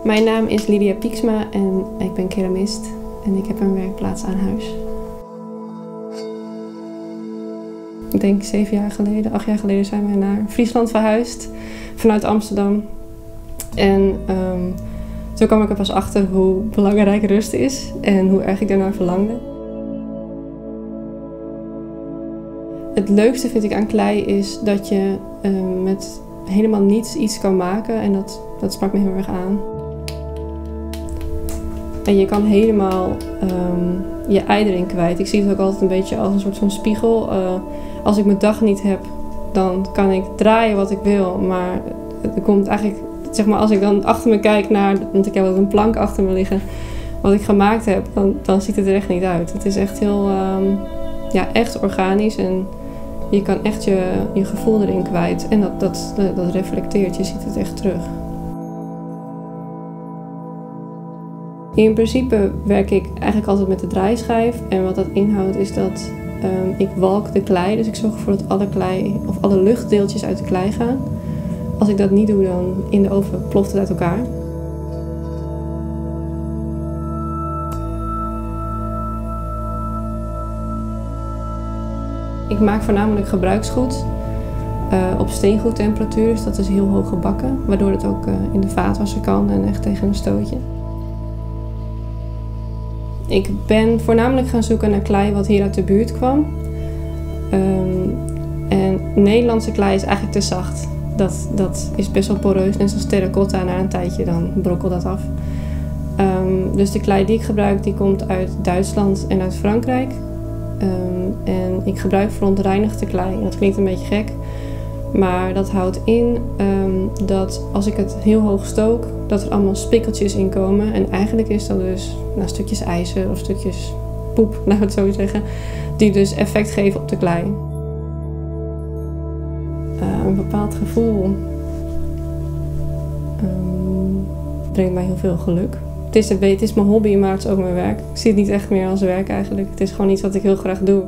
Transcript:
Mijn naam is Lydia Pieksma en ik ben keramist en ik heb een werkplaats aan huis. Ik denk 7 jaar geleden, 8 jaar geleden zijn we naar Friesland verhuisd vanuit Amsterdam. En toen kwam ik er pas achter hoe belangrijk rust is en hoe erg ik daarnaar verlangde. Het leukste vind ik aan klei is dat je met helemaal niets iets kan maken en dat sprak me heel erg aan. En je kan helemaal je ei erin kwijt. Ik zie het ook altijd een beetje als een soort van spiegel. Als ik mijn dag niet heb, dan kan ik draaien wat ik wil. Maar er komt eigenlijk, zeg maar, als ik dan achter me kijk naar, want ik heb ook een plank achter me liggen, wat ik gemaakt heb, dan ziet het er echt niet uit. Het is echt heel, echt organisch en je kan echt je gevoel erin kwijt. En dat reflecteert, je ziet het echt terug. In principe werk ik eigenlijk altijd met de draaischijf. En wat dat inhoudt is dat ik walk de klei. Dus ik zorg ervoor dat alle klei of alle luchtdeeltjes uit de klei gaan. Als ik dat niet doe, dan in de oven ploft het uit elkaar. Ik maak voornamelijk gebruiksgoed op steengoedtemperatuur. Dus dat is heel hoog gebakken. Waardoor het ook in de vaatwasser kan en echt tegen een stootje. Ik ben voornamelijk gaan zoeken naar klei wat hier uit de buurt kwam. En Nederlandse klei is eigenlijk te zacht. Dat is best wel poreus, net zoals terracotta. Na een tijdje dan brokkelt dat af. Dus de klei die ik gebruik, die komt uit Duitsland en uit Frankrijk. En ik gebruik verontreinigde klei. Dat klinkt een beetje gek. Maar dat houdt in dat als ik het heel hoog stook, dat er allemaal spikkeltjes in komen. En eigenlijk is dat dus stukjes ijzer of stukjes poep, laten we het zo zeggen. Die dus effect geven op de klei. Een bepaald gevoel brengt mij heel veel geluk. Het is mijn hobby, maar het is ook mijn werk. Ik zie het niet echt meer als werk eigenlijk. Het is gewoon iets wat ik heel graag doe.